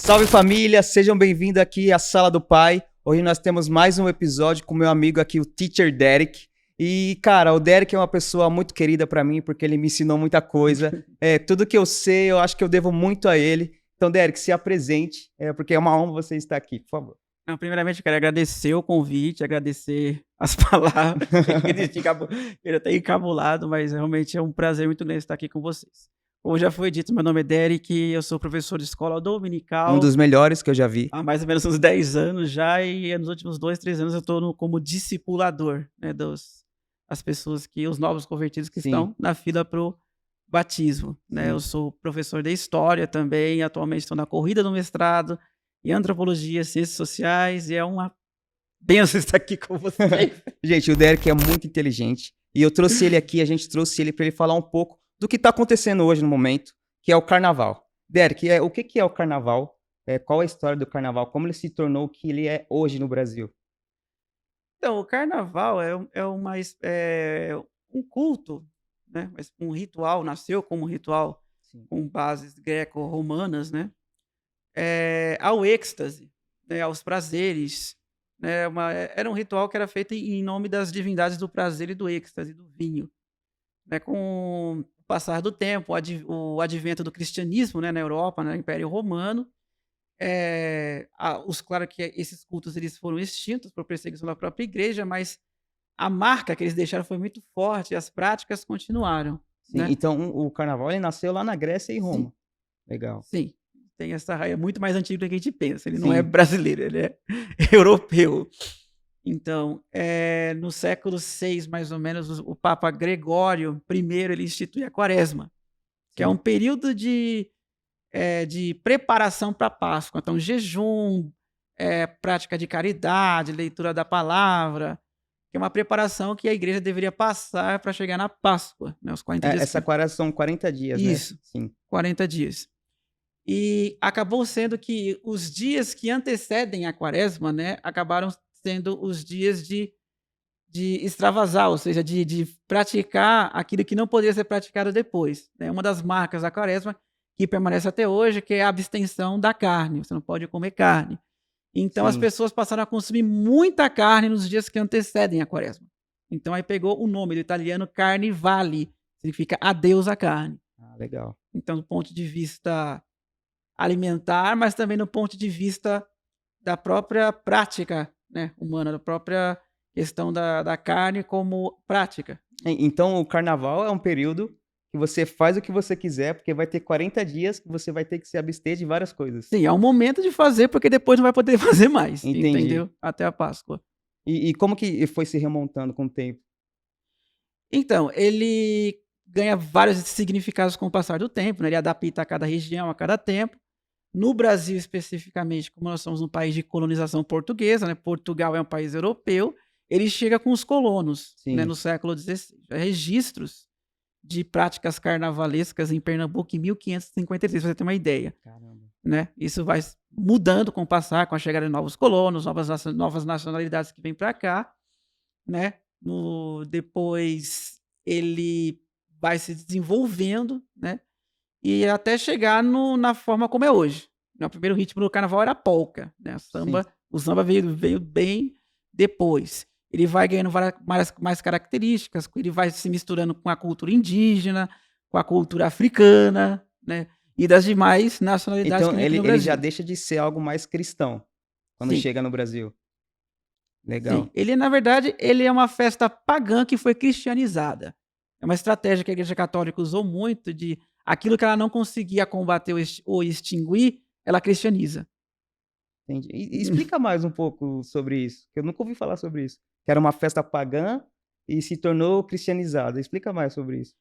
Salve família, sejam bem-vindos aqui à Sala do Pai. Hoje nós temos mais um episódio com meu amigo aqui, o Teacher Derek. E, cara, o Derek é uma pessoa muito querida pra mim, porque ele me ensinou muita coisa. Tudo que eu sei, eu acho que eu devo muito a ele. Então, Derek, se apresente, porque é uma honra você estar aqui, por favor. Não, primeiramente, eu quero agradecer o convite, agradecer as palavras. Eu já tenho encabulado, mas realmente é um prazer muito grande estar aqui com vocês. Como já foi dito, meu nome é Derek, eu sou professor de escola dominical. Um dos melhores que eu já vi. Há mais ou menos uns 10 anos já, e nos últimos 2, 3 anos eu estou como discipulador, né, as pessoas os novos convertidos que estão na fila para o batismo. Né? Eu sou professor de história também, atualmente estou na corrida do mestrado em antropologia, ciências sociais, e é uma benção estar aqui com vocês. Gente, o Derek é muito inteligente, e eu trouxe ele aqui, a gente trouxe ele para ele falar um pouco do que está acontecendo hoje no momento, que é o carnaval. Derek, o que é o carnaval? Qual é a história do carnaval? Como ele se tornou o que ele é hoje no Brasil? Então, o carnaval é um culto, né? Um ritual, nasceu como um ritual com bases greco-romanas, né? Ao êxtase, né? Aos prazeres. Né? Era um ritual que era feito em nome das divindades do prazer e do êxtase, do vinho. Né? Com o passar do tempo, o advento do cristianismo, né? Na Europa, no Império Romano, claro que esses cultos eles foram extintos por perseguição da própria igreja, mas a marca que eles deixaram foi muito forte e as práticas continuaram. Sim, né? Então, o carnaval ele nasceu lá na Grécia e Roma. Sim. Legal. Sim, tem essa raia muito mais antiga do que a gente pensa. Ele não é brasileiro, ele é europeu. Então, no século VI, mais ou menos, o Papa Gregório I ele institui a Quaresma, que é um período de preparação para a Páscoa. Então, jejum, prática de caridade, leitura da palavra, que é uma preparação que a igreja deveria passar para chegar na Páscoa, né? Os 40 dias. Essa quaresma são 40 dias, Isso, né? Sim. 40 dias. E acabou sendo que os dias que antecedem a Quaresma, né, acabaram sendo os dias de extravasar, ou seja, de praticar aquilo que não poderia ser praticado depois. Né? Uma das marcas da Quaresma, que permanece até hoje, que é a abstenção da carne. Você não pode comer carne. Então, as pessoas passaram a consumir muita carne nos dias que antecedem a Quaresma. Então, aí pegou o nome do italiano Carnivale, significa adeus à carne. Legal. Então, do ponto de vista alimentar, mas também no ponto de vista da própria prática, né, humana, da própria questão da carne como prática. Então, o carnaval é um período que você faz o que você quiser, porque vai ter 40 dias que você vai ter que se abster de várias coisas. Sim, é um momento de fazer, porque depois não vai poder fazer mais. Entendi. Entendeu? Até a Páscoa. E como que foi se remontando com o tempo? Então, ele ganha vários significados com o passar do tempo, né? Ele adapta a cada região, a cada tempo. No Brasil, especificamente, como nós somos um país de colonização portuguesa, né? Portugal é um país europeu, ele chega com os colonos, né? No século XVI. Registros de práticas carnavalescas em Pernambuco em 1553, para você ter uma ideia. Caramba. Né? Isso vai mudando com o passar, com a chegada de novos colonos, novas nacionalidades que vêm para cá. Né? Depois ele vai se desenvolvendo, né? E até chegar na forma como é hoje. O primeiro ritmo do carnaval era a polca, né? O samba veio bem depois. Ele vai ganhando mais características, ele vai se misturando com a cultura indígena, com a cultura africana, né? E das demais nacionalidades que vêm no Brasil. Ele já deixa de ser algo mais cristão quando chega no Brasil. Legal. Sim. Ele, na verdade, ele é uma festa pagã que foi cristianizada. É uma estratégia que a Igreja Católica usou muito de aquilo que ela não conseguia combater ou extinguir, ela cristianiza. Entendi. E explica mais um pouco sobre isso, que eu nunca ouvi falar sobre isso. Que era uma festa pagã e se tornou cristianizada. Explica mais sobre isso.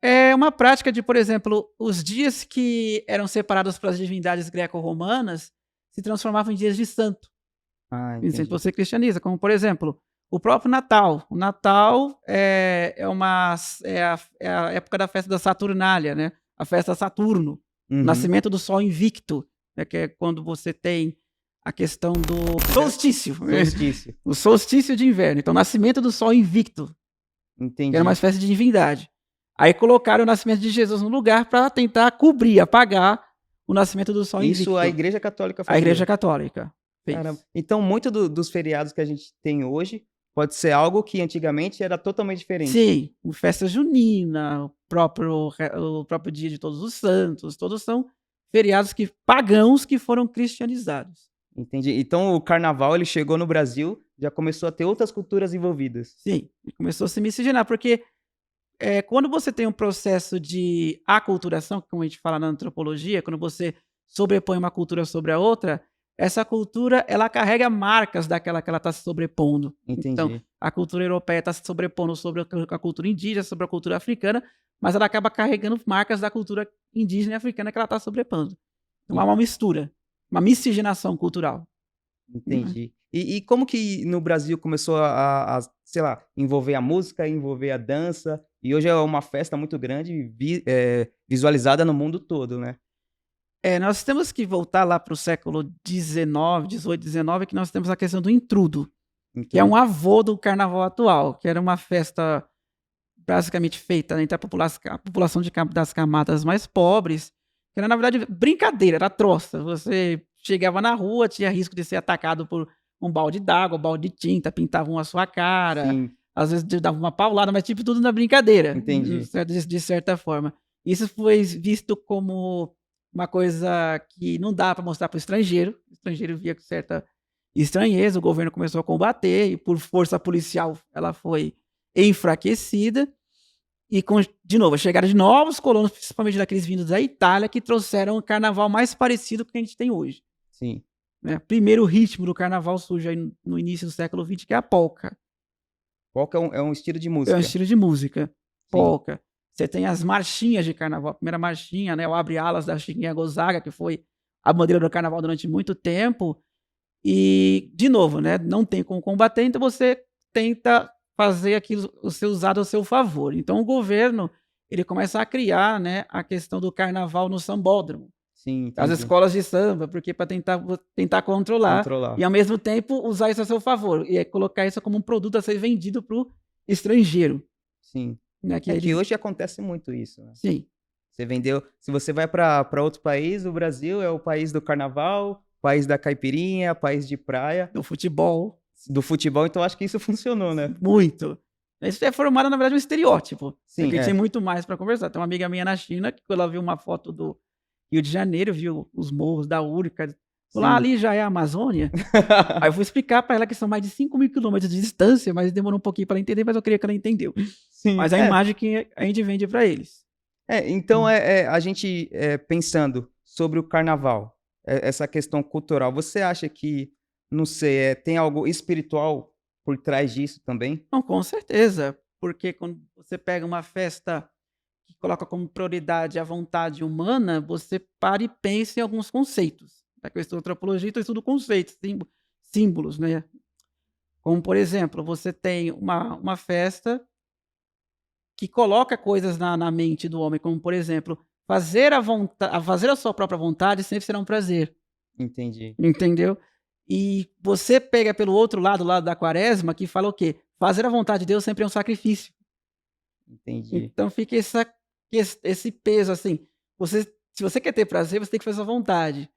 É uma prática de, por exemplo, os dias que eram separados para as divindades greco-romanas se transformavam em dias de santo. Entendi. Você cristianiza, como, por exemplo, o próprio Natal. O Natal é a época da festa da Saturnália, né? A festa Saturno, o nascimento do Sol invicto, né? Que é quando você tem a questão do solstício. O solstício de inverno. Então, o nascimento do Sol invicto. Entendi. Que era uma espécie de divindade. Aí colocaram o nascimento de Jesus no lugar para tentar cobrir, apagar o nascimento do Sol Isso Invicto. a Igreja Católica A fazia. Igreja Católica fez. Caramba. Então, muito dos feriados que a gente tem hoje pode ser algo que antigamente era totalmente diferente. Sim, festa junina, o próprio Dia de Todos os Santos, todos são feriados pagãos que foram cristianizados. Entendi. Então, o carnaval ele chegou no Brasil, já começou a ter outras culturas envolvidas. Sim, e começou a se miscigenar, porque quando você tem um processo de aculturação, como a gente fala na antropologia, quando você sobrepõe uma cultura sobre a outra, essa cultura ela carrega marcas daquela que ela está se sobrepondo. Então, Entendi. a cultura europeia está se sobrepondo sobre a cultura indígena, sobre a cultura africana, mas ela acaba carregando marcas da cultura indígena e africana que ela está sobrepondo. Então, há uma mistura, uma miscigenação cultural. Entendi. E como que no Brasil começou sei lá, envolver a música, envolver a dança, e hoje é uma festa muito grande, visualizada no mundo todo, né? Nós temos que voltar lá para o século XIX, XVIII, XIX, que nós temos a questão do intrudo, que é um avô do carnaval atual, que era uma festa basicamente feita entre a população das camadas mais pobres, que era, na verdade, brincadeira, era troça. Você chegava na rua, tinha risco de ser atacado por um balde d'água, um balde de tinta, pintavam a sua cara, Sim, às vezes dava uma paulada, mas tipo tudo na brincadeira, entendi. de certa forma. Isso foi visto como uma coisa que não dá para mostrar para o estrangeiro via com certa estranheza, o governo começou a combater e por força policial ela foi enfraquecida. E, de novo, a chegada de novos colonos, principalmente daqueles vindos da Itália, que trouxeram o carnaval mais parecido com o que a gente tem hoje. Sim. Né? Primeiro ritmo do carnaval surge aí no início do século XX, que é a polca. Polca é um estilo de É um música. estilo de música. Sim. Polca. Você tem as marchinhas de carnaval. A primeira marchinha, né, o Abre Alas da Chiquinha Gonzaga, que foi a bandeira do carnaval durante muito tempo. E, de novo, né, não tem como combater, então você tenta fazer aquilo ser usado a seu favor. Então o governo ele começa a criar, né, a questão do carnaval no sambódromo, Sim, as entendi. escolas de samba, porque para tentar controlar Controlar. e ao mesmo tempo usar isso a seu favor e colocar isso como um produto a ser vendido para o estrangeiro, Sim. né, que É aí que eles... hoje acontece muito isso, né? Sim, Você vendeu. Se você vai para outro país, o Brasil é o país do carnaval, país da caipirinha, país de praia, no futebol, do futebol, então acho que isso funcionou, né? muito. Isso é formado, na verdade, um estereótipo. Sim, Porque tem é. muito mais para conversar. Tem uma amiga minha na China que, quando ela viu uma foto do Rio de Janeiro, viu os morros da Úrica, falou: Sim. ali já é a Amazônia. Aí eu fui explicar para ela que são mais de 5.000 quilômetros de distância, mas demorou um pouquinho para ela entender, mas eu queria que ela entendeu. Sim, Mas a imagem que a gente vende para eles. então a gente pensando sobre o carnaval, essa questão cultural, você acha que, não sei, tem algo espiritual por trás disso também? Não, com certeza. Porque quando você pega uma festa que coloca como prioridade a vontade humana, você para e pensa em alguns conceitos. Da questão da antropologia, então eu estudo conceitos, símbolos, né? Como, por exemplo, você tem uma festa que coloca coisas na mente do homem, como, por exemplo, fazer a sua própria vontade sempre será um prazer, Entendi, entendeu? E você pega pelo outro lado, o lado da quaresma, que fala o quê? Fazer a vontade de Deus sempre é um sacrifício. entendi. Então fica esse peso assim. Se você quer ter prazer, você tem que fazer a sua vontade.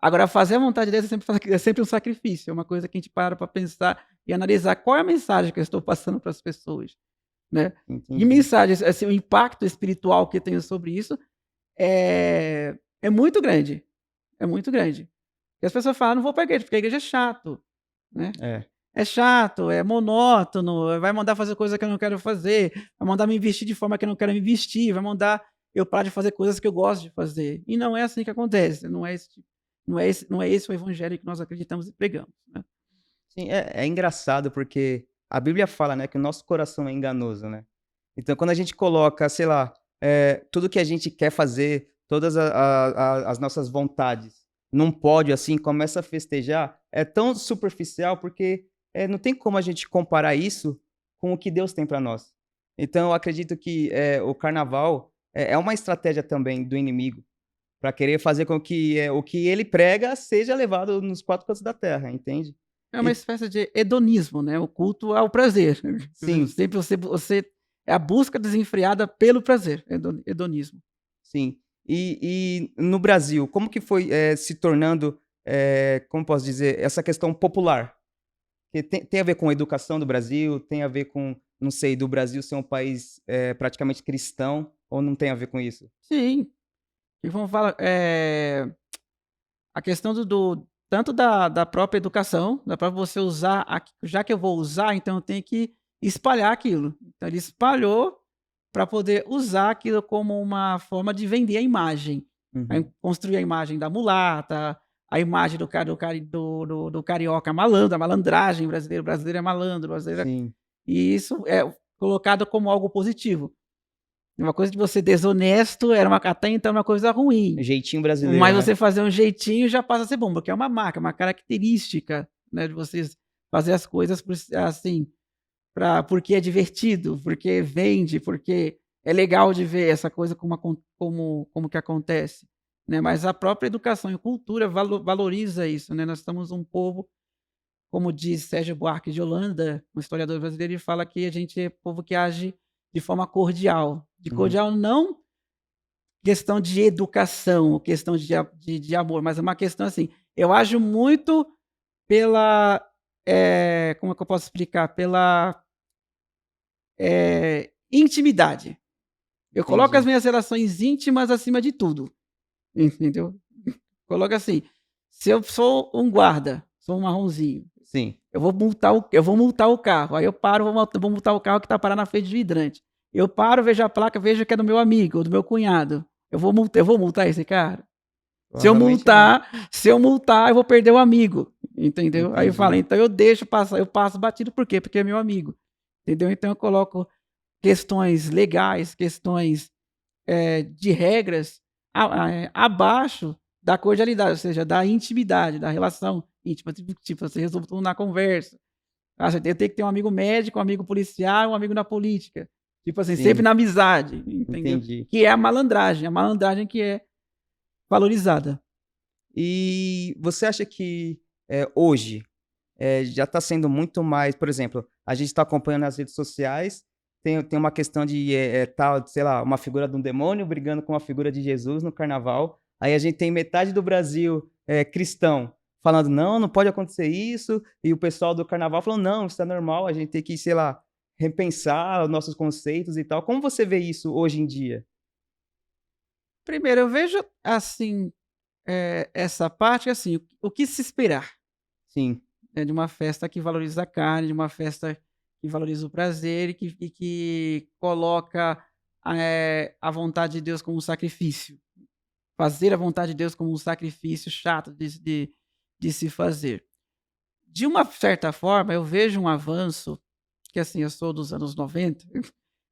Agora, fazer a vontade de Deus é sempre um sacrifício. É uma coisa que a gente para pensar e analisar qual é a mensagem que eu estou passando para as pessoas. Né? E Entendi. mensagens, assim, o impacto espiritual que eu tenho sobre isso é muito grande. É muito grande. E as pessoas falam: não vou para a igreja, porque a igreja é chato. Né? É, É chato, é monótono, vai mandar fazer coisa que eu não quero fazer, vai mandar me vestir de forma que eu não quero me vestir, vai mandar eu parar de fazer coisas que eu gosto de fazer. E não é assim que acontece, não é esse o evangelho que nós acreditamos e pregamos, né. sim, é engraçado porque a Bíblia fala, né, que o nosso coração é enganoso, né. Então quando a gente coloca, sei lá, tudo que a gente quer fazer, todas as nossas vontades num pódio, assim, começa a festejar, é tão superficial porque, não tem como a gente comparar isso com o que Deus tem para nós. Então eu acredito que, o carnaval é uma estratégia também do inimigo, para querer fazer com que, o que ele prega seja levado nos 4 cantos da terra, entende? É uma E espécie de hedonismo, né, o culto ao prazer. sim, Sempre você é a busca desenfreada pelo prazer, hedonismo. sim. E no Brasil, como que foi se tornando, como posso dizer, essa questão popular? Que tem a ver com a educação do Brasil, tem a ver com, não sei, do Brasil ser um país praticamente cristão, ou não tem a ver com isso? Sim, e vamos falar, a questão tanto da própria educação, da própria você usar, já que eu vou usar, então eu tenho que espalhar aquilo. Então ele espalhou para poder usar aquilo como uma forma de vender a imagem. Aí Uhum. construir a imagem da mulata, a imagem do carioca malandro, a malandragem brasileiro, o brasileiro é malandro, o brasileiro Sim, e isso é colocado como algo positivo. Uma coisa de você desonesto era até então uma coisa ruim. jeitinho brasileiro, Mas né? você fazer um jeitinho já passa a ser bom, porque é uma marca, uma característica, né, de vocês fazer as coisas assim, porque é divertido, porque vende, porque é legal de ver essa coisa como que acontece, né? Mas a própria educação e cultura valoriza isso, né? Nós estamos um povo, como diz Sérgio Buarque de Holanda, um historiador brasileiro, ele fala que a gente é povo que age de forma cordial. De Uhum. cordial não questão de educação, questão de amor, mas é uma questão assim, eu ajo muito pela, como é que eu posso explicar? Pela, intimidade. Eu coloco as Entendi. minhas relações íntimas acima de tudo, entendeu? Coloco assim, se eu sou um guarda, sou um marronzinho, Sim, eu vou multar o carro, aí eu paro, vou multar o carro que está parado na frente do hidrante. Eu paro, vejo a placa, vejo que é do meu amigo ou do meu cunhado. Eu vou multar esse cara? Se eu provavelmente não. multar se eu multar, eu vou perder o amigo, entendeu? Aí eu falo: Entendi. "Então eu deixo passar, eu passo batido, por quê? Porque é meu amigo", entendeu? Então eu coloco questões legais, questões, de regras abaixo da cordialidade, ou seja, da intimidade, da relação íntima, tipo, você resolve tudo na conversa. Ah, você tem que ter um amigo médico, um amigo policial, um amigo na política. Tipo assim, sempre Sim, na amizade, entendeu? entendi. Que é a malandragem que é valorizada. E você acha que hoje já está sendo muito mais, por exemplo, a gente está acompanhando nas redes sociais, tem uma questão de tal, sei lá, uma figura de um demônio brigando com uma figura de Jesus no carnaval. Aí a gente tem metade do Brasil cristão falando, não, não pode acontecer isso, e o pessoal do carnaval falando, não, isso é normal, a gente tem que, sei lá, repensar os nossos conceitos e tal. Como você vê isso hoje em dia? Primeiro, eu vejo assim, essa parte assim, o que se esperar, Sim, né, de uma festa que valoriza a carne, de uma festa que valoriza o prazer e que coloca, a vontade de Deus como um sacrifício. Fazer a vontade de Deus como um sacrifício chato de se fazer. De uma certa forma, eu vejo um avanço, que assim, eu sou dos anos 90.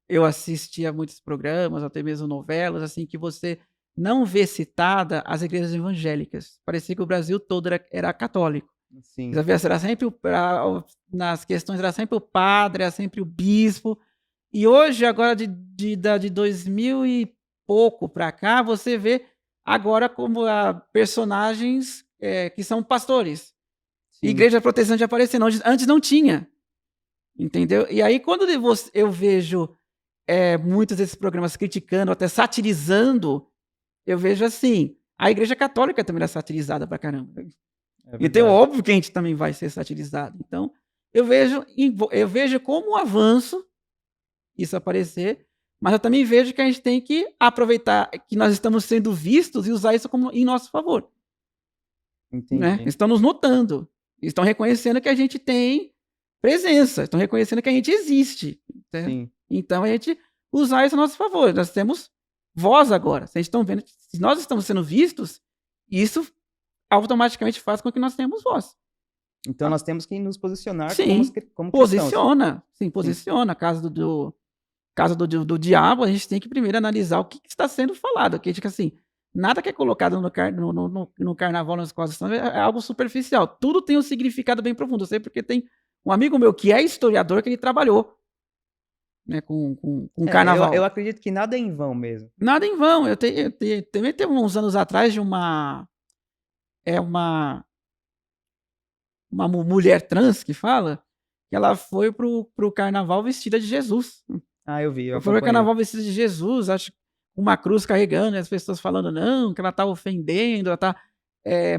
Eu assistia muitos programas, até mesmo novelas, assim, que você não vê citada as igrejas evangélicas. Parecia que o Brasil todo era católico. sim, Você vê, era sempre nas questões era sempre o padre, era sempre o bispo. E hoje, agora de 2000 e pouco para cá, você vê agora como personagens que são pastores. sim, Igreja protestante aparecendo, antes não tinha, entendeu? E aí, quando eu vejo muitos desses programas criticando, até satirizando, eu vejo assim, a igreja católica também é satirizada pra caramba. é Então, verdade. óbvio que a gente também vai ser satirizado. Então, eu vejo como um avanço isso aparecer, mas eu também vejo que a gente tem que aproveitar que nós estamos sendo vistos e usar isso como em nosso favor, né? Entendi. Estão nos notando, estão reconhecendo que a gente tem presença, estão reconhecendo que a gente existe, certo? Sim. Então a gente usar isso a nosso favor. Nós temos voz agora. Se a gente estão vendo, se nós estamos sendo vistos, isso automaticamente faz com que nós tenhamos voz. Então Ah, nós temos que nos posicionar como, sim, como cristãos. posiciona, sim, Sim, posiciona. Caso do diabo, a gente tem que primeiro analisar o que está sendo falado. Que tipo assim, nada que é colocado no carnaval, nas escolas de samba, é algo superficial. Tudo tem um significado bem profundo. Eu sei porque tem um amigo meu que é historiador que ele trabalhou, né, com eu carnaval. acredito que nada é em vão mesmo. Nada em vão. Também teve uns anos atrás de uma mulher trans que fala que ela foi pro carnaval vestida de Jesus. Ah, eu vi, eu Foi pro acompanhei. carnaval vestida de Jesus, acho, uma cruz carregando, e as pessoas falando não, que ela está ofendendo, ela está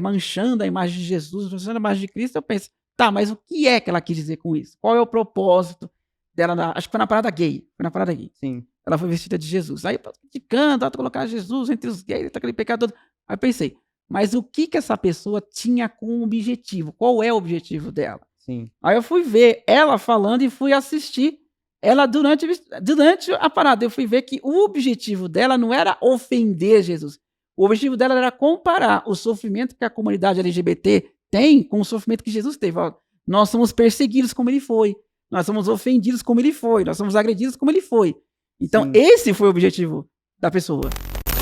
manchando a imagem de Jesus, manchando a imagem de Cristo. Eu penso, tá, mas o que é que ela quis dizer com isso? Qual é o propósito dela? Acho que foi na parada gay. Sim. Ela foi vestida de Jesus. Aí, criticando, ela colocar Jesus entre os gays, aquele pecado todo. Aí eu pensei, mas o que essa pessoa tinha como objetivo? Qual é o objetivo dela? Sim. Aí eu fui ver ela falando e fui assistir ela durante a parada. Eu fui ver que o objetivo dela não era ofender Jesus. O objetivo dela era comparar o sofrimento que a comunidade LGBT tem com o sofrimento que Jesus teve. Ó, nós somos perseguidos como ele foi. Nós somos ofendidos como ele foi. Nós somos agredidos como ele foi. Então, esse foi o objetivo da pessoa.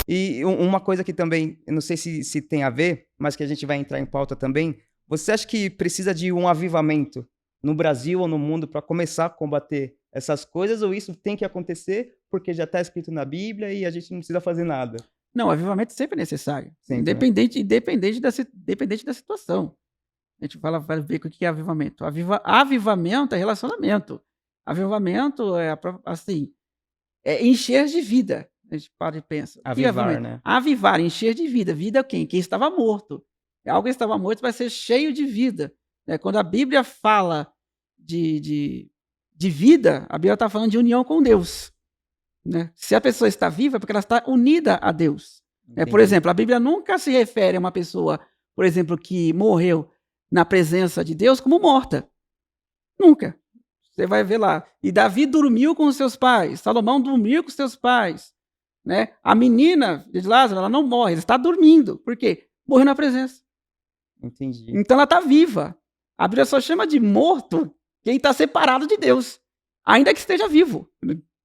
E uma coisa que também, eu não sei se tem a ver, mas que a gente vai entrar em pauta também, você acha que precisa de um avivamento no Brasil ou no mundo para começar a combater essas coisas, ou isso tem que acontecer porque já está escrito na Bíblia e a gente não precisa fazer nada? Não, o avivamento sempre é necessário, Sempre, independente da situação. A gente vai ver o que é avivamento. Avivamento é relacionamento. Avivamento é, assim, encher de vida. A gente para e pensa. Avivar, né? Avivar, encher de vida. Vida quem? Quem estava morto. Algo que estava morto vai ser cheio de vida. Quando a Bíblia fala de vida, a Bíblia está falando de união com Deus. Né? Se a pessoa está viva, é porque ela está unida a Deus. Por exemplo, a Bíblia nunca se refere a uma pessoa, por exemplo, que morreu na presença de Deus como morta. Nunca. Você vai ver lá. E Davi dormiu com os seus pais. Salomão dormiu com os seus pais. Né? A menina de Lázaro, ela não morre, ela está dormindo. Por quê? Morreu na presença. Entendi. Então ela está viva. A Bíblia só chama de morto quem está separado de Deus, ainda que esteja vivo.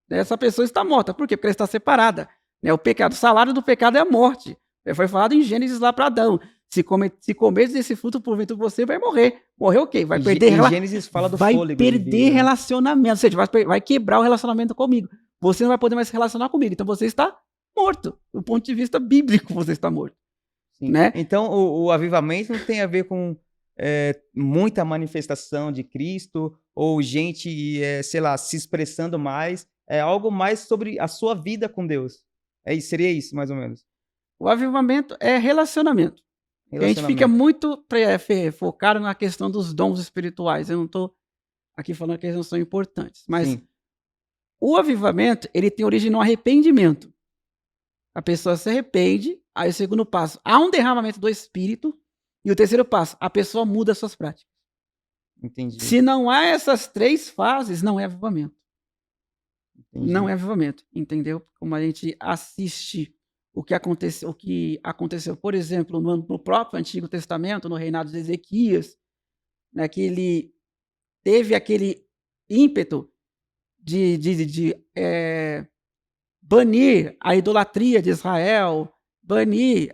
Essa pessoa está morta. Por quê? Porque ela está separada. O pecado, o salário do pecado é a morte. Foi falado em Gênesis lá para Adão. Se comer desse fruto, porventura você vai morrer. Morrer o quê? Vai perder Gênesis fala do vai fôlego. Perder relacionamento. Ou seja, vai quebrar o relacionamento comigo. Você não vai poder mais se relacionar comigo. Então você está morto. Do ponto de vista bíblico, você está morto. Sim. Né? Então o avivamento não tem a ver com muita manifestação de Cristo ou gente, sei lá, se expressando mais. É algo mais sobre a sua vida com Deus. Seria isso, mais ou menos. O avivamento é relacionamento. A gente fica muito focado na questão dos dons espirituais. Eu não estou aqui falando que eles não são importantes. Mas sim, o avivamento, ele tem origem no arrependimento. A pessoa se arrepende, aí o segundo passo, há um derramamento do Espírito, e o terceiro passo, a pessoa muda suas práticas. Entendi. Se não há essas três fases, não é avivamento. Entendi. Não é avivamento, entendeu? Como a gente assiste o que aconteceu, por exemplo, no próprio Antigo Testamento, no reinado de Ezequias, né, que ele teve aquele ímpeto de banir a idolatria de Israel, banir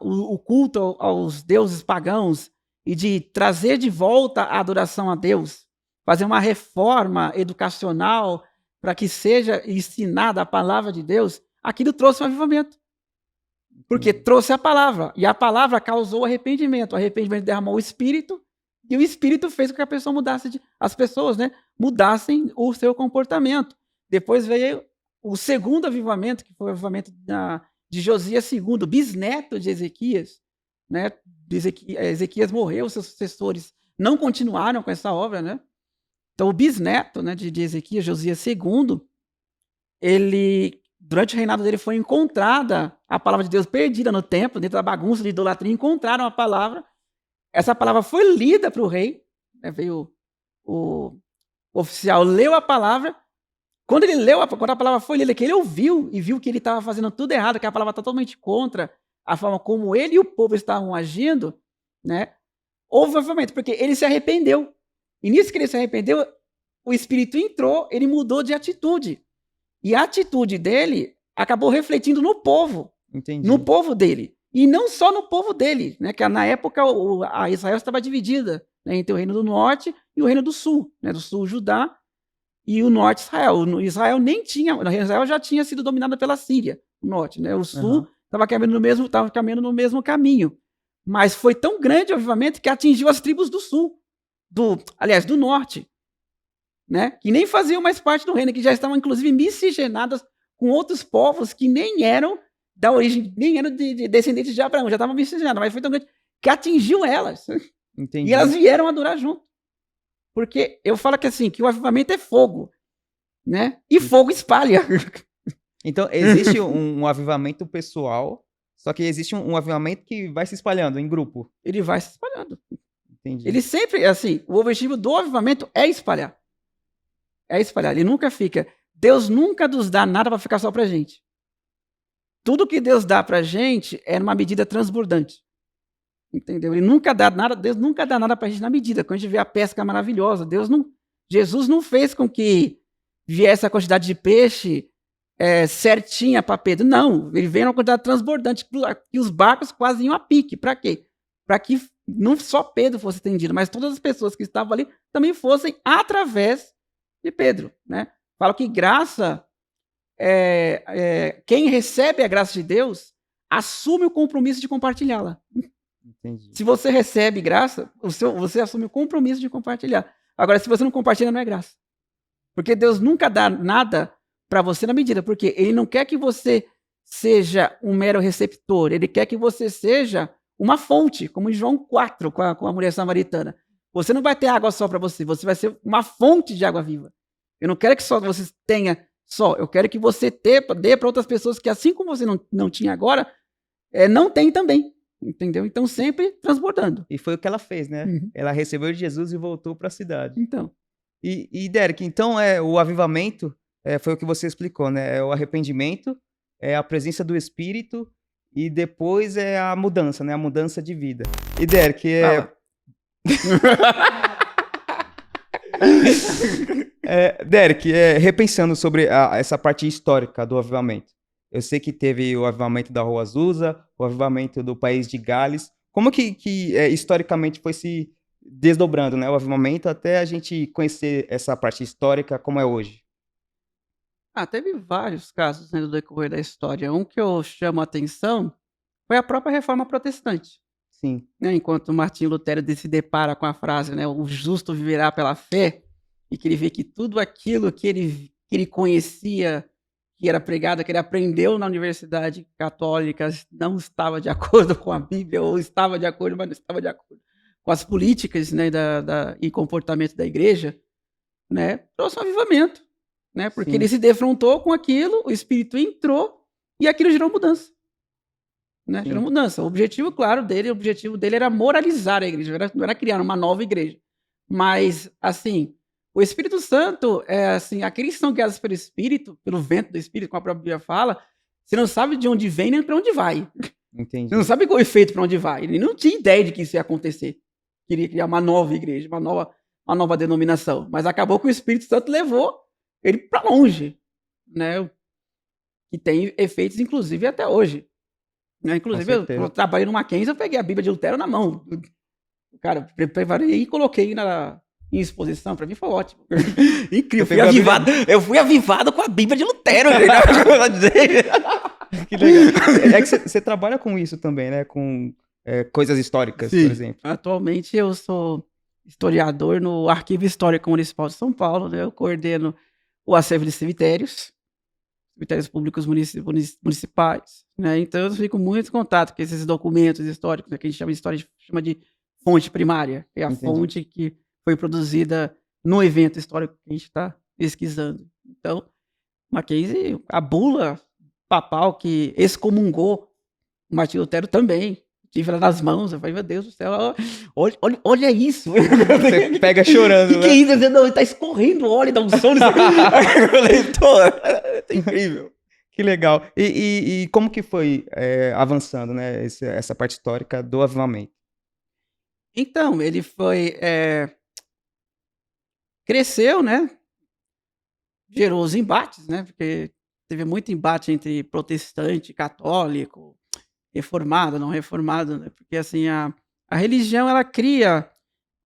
o culto aos deuses pagãos e de trazer de volta a adoração a Deus, fazer uma reforma educacional para que seja ensinada a palavra de Deus. Aquilo trouxe um avivamento. Porque trouxe a palavra, e a palavra causou arrependimento. O arrependimento derramou o Espírito, e o Espírito fez com que a pessoa as pessoas, né, mudassem o seu comportamento. Depois veio o segundo avivamento, que foi o avivamento de Josias II, bisneto de Ezequias. Né? Ezequias morreu, seus sucessores não continuaram com essa obra. Né? Então, o bisneto, né, de Ezequias, Josias II, durante o reinado dele foi encontrada a palavra de Deus perdida no templo, dentro da bagunça de idolatria, encontraram a palavra. Essa palavra foi lida para o rei, né? Veio o oficial, leu a palavra. Quando a palavra foi lida, que ele ouviu e viu que ele estava fazendo tudo errado, que a palavra está totalmente contra a forma como ele e o povo estavam agindo, né? Houve avivamento, porque ele se arrependeu. E nisso que ele se arrependeu, o Espírito entrou, ele mudou de atitude. E a atitude dele acabou refletindo no povo. Entendi. No povo dele. E não só no povo dele, né? Que na época a Israel estava dividida, né, entre o reino do norte e o reino do sul. Né? Do sul, Judá, e o norte, Israel. Israel Israel já tinha sido dominada pela Síria, o norte. Né? O sul estava caminhando no mesmo caminho. Mas foi tão grande o avivamento que atingiu as tribos do sul. Do norte. Né? Que nem faziam mais parte do reino, que já estavam, inclusive, miscigenadas com outros povos que nem eram da origem, nem eram de descendentes de Abraão, já estavam miscigenados, mas foi tão grande que atingiu elas. Entendi. E elas vieram adorar junto. Porque eu falo que assim, que o avivamento é fogo, né? E fogo espalha. Então, existe um avivamento pessoal, só que existe um avivamento que vai se espalhando em grupo. Ele vai se espalhando. Entendi. Ele sempre, assim, o objetivo do avivamento é espalhar. É espalhar. Ele nunca fica. Deus nunca nos dá nada para ficar só pra gente. Tudo que Deus dá pra gente é numa medida transbordante. Entendeu? Ele nunca dá nada, Deus nunca dá nada pra gente na medida. Quando a gente vê a pesca maravilhosa, Jesus não fez com que viesse a quantidade de peixe certinha para Pedro. Não, ele veio numa quantidade transbordante, que os barcos quase iam a pique. Para quê? Para que não só Pedro fosse atendido, mas todas as pessoas que estavam ali também fossem através de Pedro, né? Falo que graça, quem recebe a graça de Deus, assume o compromisso de compartilhá-la. Entendi. Se você recebe graça, você assume o compromisso de compartilhar. Agora, se você não compartilha, não é graça. Porque Deus nunca dá nada para você na medida, porque Ele não quer que você seja um mero receptor, Ele quer que você seja uma fonte, como em João 4, com a mulher samaritana. Você não vai ter água só para você vai ser uma fonte de água viva. Eu não quero que só você tenha eu quero que você dê para outras pessoas que, assim como você não tinha agora, não tem também. Entendeu? Então, sempre transbordando. E foi o que ela fez, né? Uhum. Ela recebeu Jesus e voltou para a cidade. Então. E Derek, então o avivamento foi o que você explicou, né? É o arrependimento, é a presença do Espírito e depois é a mudança, né? A mudança de vida. E Derek, Derek, repensando sobre essa parte histórica do avivamento. Eu sei que teve o avivamento da Rua Azusa, o avivamento do país de Gales. Como que historicamente foi se desdobrando, né, o avivamento até a gente conhecer essa parte histórica como é hoje? Teve vários casos, né, no decorrer da história. Um que eu chamo a atenção foi a própria Reforma Protestante. Sim. Né, enquanto Martinho Lutero se depara com a frase, né, o justo viverá pela fé, e que ele vê que tudo aquilo que ele conhecia, que era pregado, que ele aprendeu na Universidade Católica, não estava de acordo com a Bíblia, ou estava de acordo, mas não estava de acordo com as políticas, né, e comportamento da igreja, né, trouxe um avivamento, né, porque ele se defrontou com aquilo, o Espírito entrou e aquilo gerou mudança. Né, gerou mudança. O objetivo, claro, dele era moralizar a igreja, não era criar uma nova igreja. Mas, assim, o Espírito Santo, aqueles que são guiados pelo Espírito, pelo vento do Espírito, como a própria Bíblia fala, você não sabe de onde vem nem para onde vai. Entendi. Você não sabe qual é o efeito para onde vai. Ele não tinha ideia de que isso ia acontecer. Queria criar uma nova igreja, uma nova denominação. Mas acabou que o Espírito Santo levou ele para longe. Né? E tem efeitos, inclusive, até hoje. Né? Inclusive, eu trabalhei no Mackenzie, eu peguei a Bíblia de Lutero na mão. Cara, preparei e coloquei em exposição. Para mim foi ótimo. Incrível. Eu fui avivado com a Bíblia de Lutero. Que legal. Que você trabalha com isso também, né? Com coisas históricas, Sim. por exemplo. Atualmente eu sou historiador no Arquivo Histórico Municipal de São Paulo. Né? Eu coordeno o acervo de cemitérios públicos municipais. Né? Então eu fico muito em contato com esses documentos históricos, né? Que a gente chama de fonte primária. É a fonte que foi produzida no evento histórico que a gente está pesquisando. Então, Mackenzie, a bula papal que excomungou Martinho Lutero também. Tive ela nas mãos, eu falei, meu Deus do céu, olha isso. Você pega chorando, que é isso? Não, tá escorrendo óleo da unção. Eu falei, é incrível. Que legal. E como que foi avançando, né, essa parte histórica do avivamento? Então, ele foi... cresceu, né? Gerou os embates, né? Porque teve muito embate entre protestante, católico, reformado, não reformado, né? Porque assim, a religião, ela cria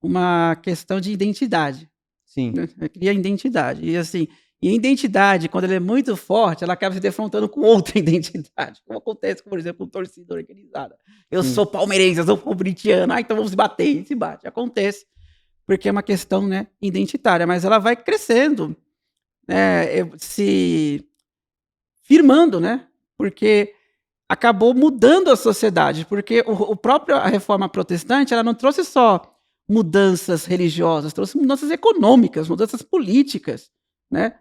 uma questão de identidade. Sim. Né? Ela cria identidade. E assim, e a identidade, quando ela é muito forte, ela acaba se defrontando com outra identidade. Como acontece, por exemplo, com torcida organizada. Eu sou palmeirense, eu sou corintiano, então vamos se bater, e se bate. Acontece, porque é uma questão, né, identitária, mas ela vai crescendo. Se firmando, né? Porque acabou mudando a sociedade, porque a reforma protestante, ela não trouxe só mudanças religiosas, trouxe mudanças econômicas, mudanças políticas, né?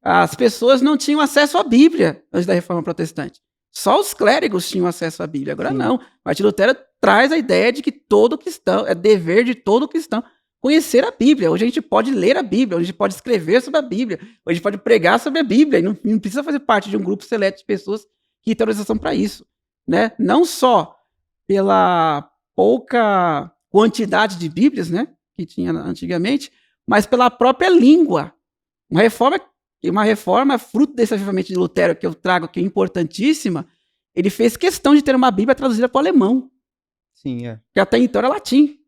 As pessoas não tinham acesso à Bíblia antes da reforma protestante. Só os clérigos tinham acesso à Bíblia. Agora não. Martim Lutero traz a ideia de que todo cristão, é dever de todo cristão conhecer a Bíblia. Hoje a gente pode ler a Bíblia, hoje a gente pode escrever sobre a Bíblia, hoje a gente pode pregar sobre a Bíblia, e não precisa fazer parte de um grupo seleto de pessoas que têm autorização para isso, né? Não só pela pouca quantidade de Bíblias, né, que tinha antigamente, mas pela própria língua. Uma reforma fruto desse avivamento de Lutero que eu trago aqui, importantíssima, ele fez questão de ter uma Bíblia traduzida para o alemão. Sim, é. Que até então era latim,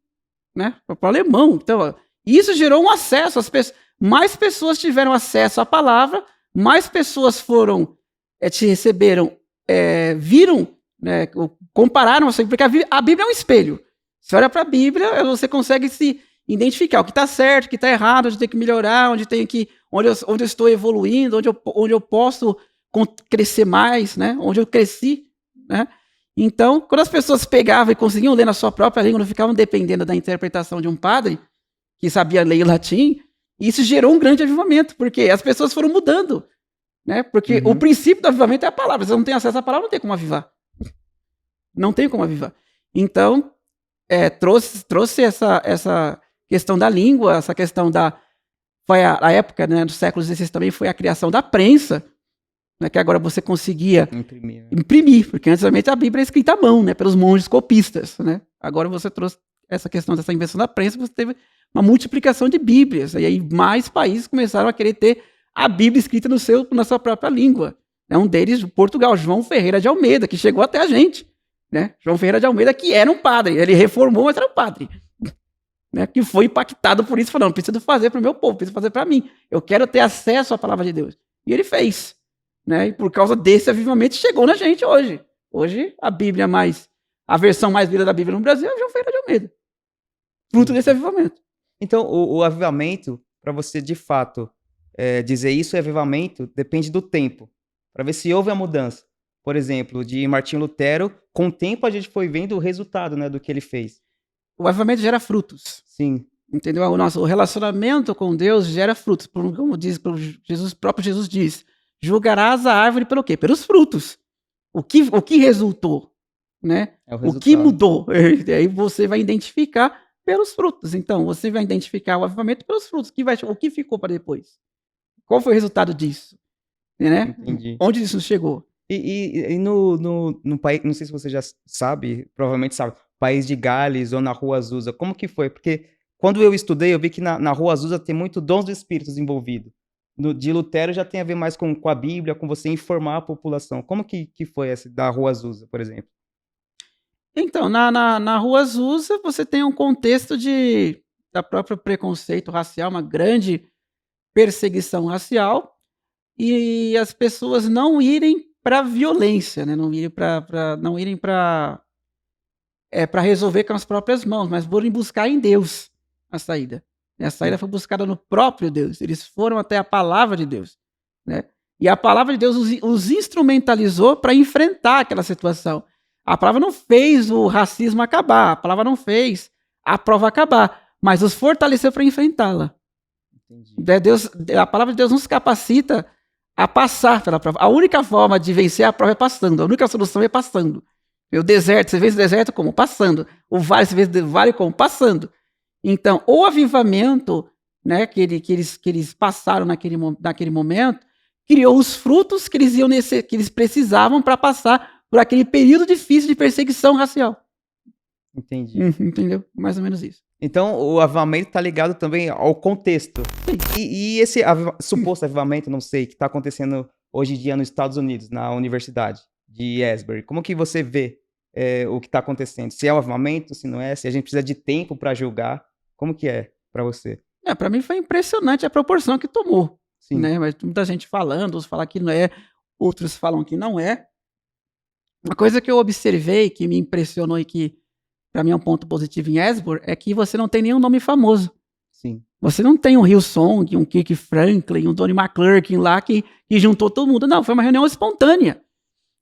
né? Para o alemão. Então, isso gerou um acesso. Mais pessoas tiveram acesso à palavra, mais pessoas te receberam, viram, né, compararam, porque a Bíblia é um espelho. Você olha para a Bíblia, você consegue se identificar o que está certo, o que está errado, onde tem que melhorar, onde eu estou evoluindo, onde eu posso crescer mais, né? Onde eu cresci, né? Então, quando as pessoas pegavam e conseguiam ler na sua própria língua, não ficavam dependendo da interpretação de um padre que sabia ler latim, isso gerou um grande avivamento, porque as pessoas foram mudando, né? Porque o princípio do avivamento é a palavra. Se você não tem acesso à palavra, não tem como avivar. Não tem como avivar. Então, trouxe essa questão da língua, essa questão foi a época, né, do século XVI também foi a criação da prensa, né, que agora você conseguia imprimir, porque antigamente a Bíblia era escrita à mão, né, pelos monges copistas, né? Agora você trouxe essa questão dessa invenção da prensa, você teve uma multiplicação de Bíblias, e aí mais países começaram a querer ter a Bíblia escrita na sua própria língua. Um deles, Portugal, João Ferreira de Almeida, que chegou até a gente, né? João Ferreira de Almeida, que era um padre, ele reformou, mas era um padre, né? Que foi impactado por isso, falou, não, preciso fazer para o meu povo, preciso fazer para mim, eu quero ter acesso à palavra de Deus. E ele fez, né? E por causa desse avivamento chegou na gente hoje. Hoje, a versão mais lida da Bíblia no Brasil é João Ferreira de Almeida, fruto desse avivamento. Então, o avivamento, para você de fato dizer isso é avivamento, depende do tempo, para ver se houve a mudança. Por exemplo, de Martinho Lutero, com o tempo a gente foi vendo o resultado, né, do que ele fez. O avivamento gera frutos. Sim. Entendeu? O relacionamento com Deus gera frutos. Como diz Jesus, próprio Jesus diz, julgarás a árvore pelo quê? Pelos frutos. O que resultou? Né? O que mudou? E aí você vai identificar pelos frutos. Então, você vai identificar o avivamento pelos frutos. O que ficou para depois? Qual foi o resultado disso? Né? Entendi. Onde isso chegou? E no país, não sei se você já sabe, provavelmente sabe, país de Gales ou na Rua Azusa, como que foi? Porque quando eu estudei, eu vi que na Rua Azusa tem muito dons dos espíritos envolvido. De Lutero já tem a ver mais com a Bíblia, com você informar a população. Como que foi essa da Rua Azusa, por exemplo? Então, na Rua Azusa, você tem um contexto da própria preconceito racial, uma grande perseguição racial, e as pessoas não irem para a violência, né? Não irem para resolver com as próprias mãos, mas forem buscar em Deus a saída. A saída foi buscada no próprio Deus. Eles foram até a palavra de Deus, né? E a palavra de Deus os instrumentalizou para enfrentar aquela situação. A palavra não fez o racismo acabar, a palavra não fez a prova acabar, mas os fortaleceu para enfrentá-la. A palavra de Deus nos capacita a passar pela prova. A única forma de vencer a prova é passando, a única solução é passando. O deserto, você vê esse deserto como? Passando. O vale, você vê esse vale como? Passando. Então, o avivamento, né, que eles passaram naquele momento, criou os frutos que eles precisavam para passar por aquele período difícil de perseguição racial. Entendi. Entendeu? Mais ou menos isso. Então, o avivamento está ligado também ao contexto. E esse suposto avivamento, não sei, que está acontecendo hoje em dia nos Estados Unidos, na Universidade de Asbury, como que você vê o que está acontecendo? Se é um avivamento, se não é, se a gente precisa de tempo para julgar, como que é para você? Para mim foi impressionante a proporção que tomou. Sim. Né? Mas muita gente falando, uns falam que não é, outros falam que não é. Uma coisa que eu observei, que me impressionou e que para mim é um ponto positivo em Asbury, é que você não tem nenhum nome famoso. Sim. Você não tem um Hillsong, um Kirk Franklin, um Donnie McClurkin lá que juntou todo mundo. Não, foi uma reunião espontânea.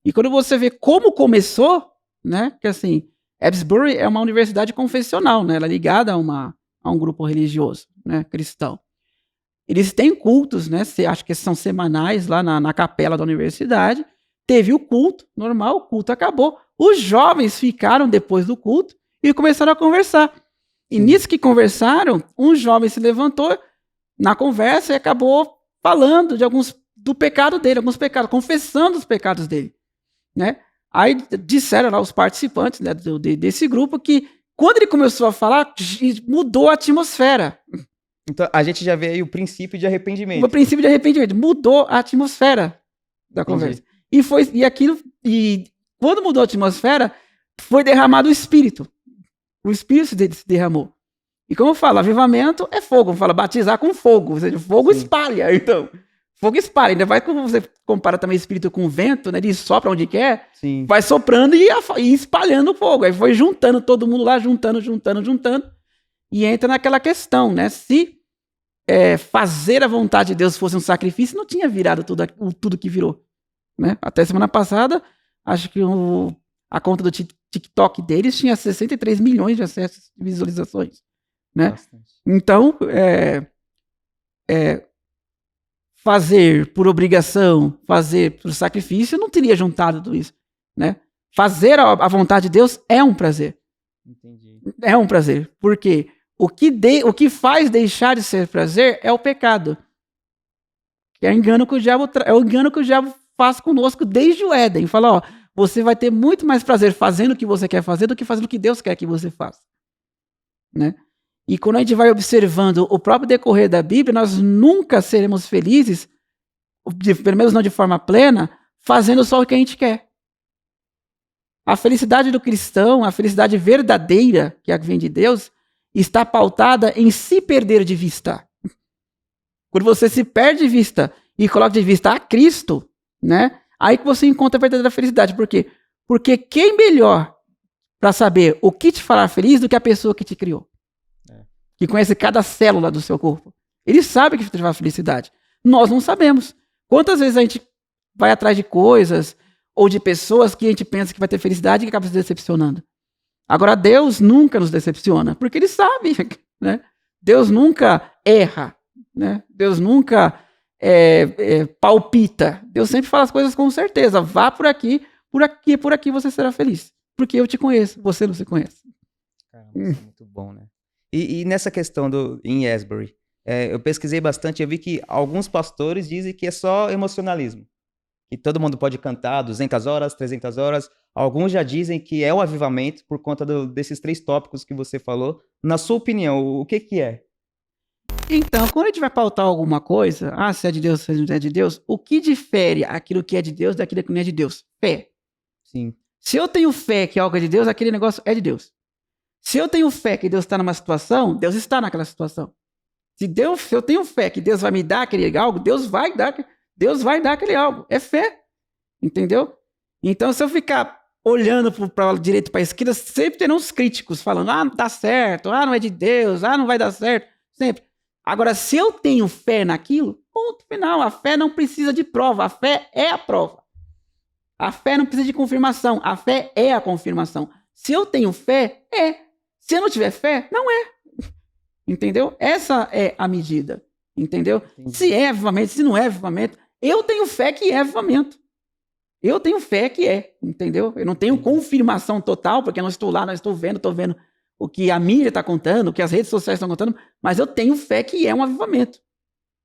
E quando você vê como começou, né? Que assim, Asbury é uma universidade confessional, né? Ela é ligada a um grupo religioso, né? Cristão. Eles têm cultos, né? Acho que são semanais lá na capela da universidade. Teve o culto, normal, o culto acabou. Os jovens ficaram depois do culto e começaram a conversar. E nisso que conversaram, um jovem se levantou na conversa e acabou falando do pecado dele, alguns pecados, confessando os pecados dele, né? Aí disseram lá os participantes, né, desse grupo que quando ele começou a falar, mudou a atmosfera. Então a gente já vê aí o princípio de arrependimento. O princípio de arrependimento mudou a atmosfera da conversa. E quando mudou a atmosfera, foi derramado o Espírito. O Espírito dele se derramou. E como eu falo, avivamento é fogo. Vamos falar, batizar com fogo. Ou seja, fogo espalha. Então, fogo espalha. Ainda vai, quando você compara também o Espírito com o vento, né? Ele sopra onde quer, vai soprando e espalhando o fogo. Aí foi juntando todo mundo lá, juntando. E entra naquela questão, né? Se fazer a vontade de Deus fosse um sacrifício, não tinha virado tudo que virou. Né? Até semana passada, acho que a conta do TikTok deles tinha 63 milhões de acessos e visualizações. Né? Então, fazer por obrigação, fazer por sacrifício, não teria juntado tudo isso. Né? Fazer a vontade de Deus é um prazer. Entendi. É um prazer. Porque o que faz deixar de ser prazer é o pecado. É o engano que o diabo faz conosco desde o Éden. Fala, ó, você vai ter muito mais prazer fazendo o que você quer fazer do que fazendo o que Deus quer que você faça. Né? E quando a gente vai observando o próprio decorrer da Bíblia, nós nunca seremos felizes, pelo menos não de forma plena, fazendo só o que a gente quer. A felicidade do cristão, a felicidade verdadeira, que é a que vem de Deus, está pautada em se perder de vista. Quando você se perde de vista e coloca de vista a Cristo, né? Aí que você encontra a verdadeira felicidade. Por quê? Porque quem melhor para saber o que te fará feliz do que a pessoa que te criou? Que conhece cada célula do seu corpo. Ele sabe que te fará felicidade. Nós não sabemos. Quantas vezes a gente vai atrás de coisas ou de pessoas que a gente pensa que vai ter felicidade e que acaba se decepcionando? Agora, Deus nunca nos decepciona, porque Ele sabe, né? Deus nunca erra, né? Deus nunca palpita. Deus sempre fala as coisas com certeza. Vá por aqui você será feliz. Porque eu te conheço, você não se conhece. Caramba, isso é muito bom, né? E nessa questão em Asbury, eu pesquisei bastante, eu vi que alguns pastores dizem que é só emocionalismo. Que todo mundo pode cantar 200 horas, 300 horas. Alguns já dizem que é o avivamento por conta desses 3 tópicos que você falou. Na sua opinião, o que é? Então, quando a gente vai pautar alguma coisa, se é de Deus, se não é de Deus, o que difere aquilo que é de Deus daquilo que não é de Deus? Fé. Sim. Se eu tenho fé que algo é de Deus, aquele negócio é de Deus. Se eu tenho fé que Deus está numa situação, Deus está naquela situação. Se eu tenho fé que Deus vai me dar aquele algo, Deus vai dar aquele algo. É fé. Entendeu? Então, se eu ficar olhando para a direita e para a esquerda, sempre terão uns críticos falando, não dá certo, não é de Deus, não vai dar certo. Sempre. Agora, se eu tenho fé naquilo, ponto final. A fé não precisa de prova. A fé é a prova. A fé não precisa de confirmação. A fé é a confirmação. Se eu tenho fé, é. Se eu não tiver fé, não é. Entendeu? Essa é a medida. Entendeu? Entendi. Se é avivamento, se não é avivamento, eu tenho fé que é avivamento. Eu tenho fé que é. Entendeu? Eu não tenho confirmação total, porque eu não estou lá, não estou vendo o que a mídia está contando, o que as redes sociais estão contando, mas eu tenho fé que é um avivamento.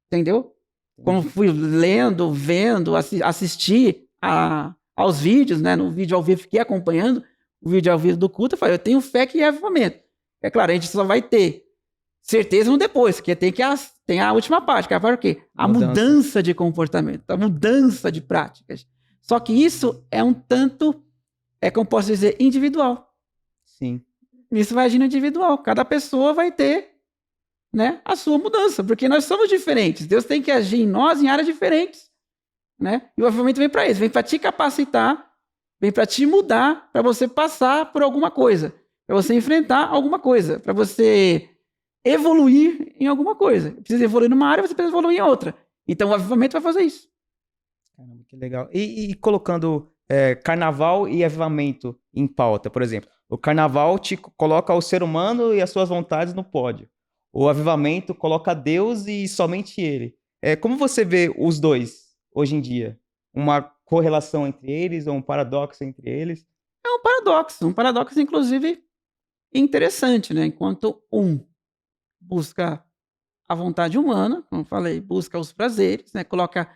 Entendeu? Quando fui lendo, vendo, assisti aos vídeos, né? No vídeo ao vivo, fiquei acompanhando o vídeo ao vivo do culto, eu falei, eu tenho fé que é avivamento. É claro, a gente só vai ter certeza no depois, que tem a última parte, que é para o quê? A mudança de comportamento, a mudança de práticas. Só que isso é um tanto, como posso dizer, individual. Sim. Isso vai agir no individual. Cada pessoa vai ter, né, a sua mudança, porque nós somos diferentes. Deus tem que agir em nós em áreas diferentes. Né? E o avivamento vem para isso, vem para te capacitar, vem para te mudar, para você passar por alguma coisa, para você enfrentar alguma coisa, para você evoluir em alguma coisa. Precisa evoluir numa área, você precisa evoluir em outra. Então o avivamento vai fazer isso. Caramba, que legal. E colocando carnaval e avivamento em pauta, por exemplo. O carnaval te coloca o ser humano e as suas vontades no pódio. O avivamento coloca Deus e somente Ele. Como você vê os dois hoje em dia? Uma correlação entre eles ou um paradoxo entre eles? É um paradoxo inclusive interessante, né? Enquanto um busca a vontade humana, como eu falei, busca os prazeres, né? Coloca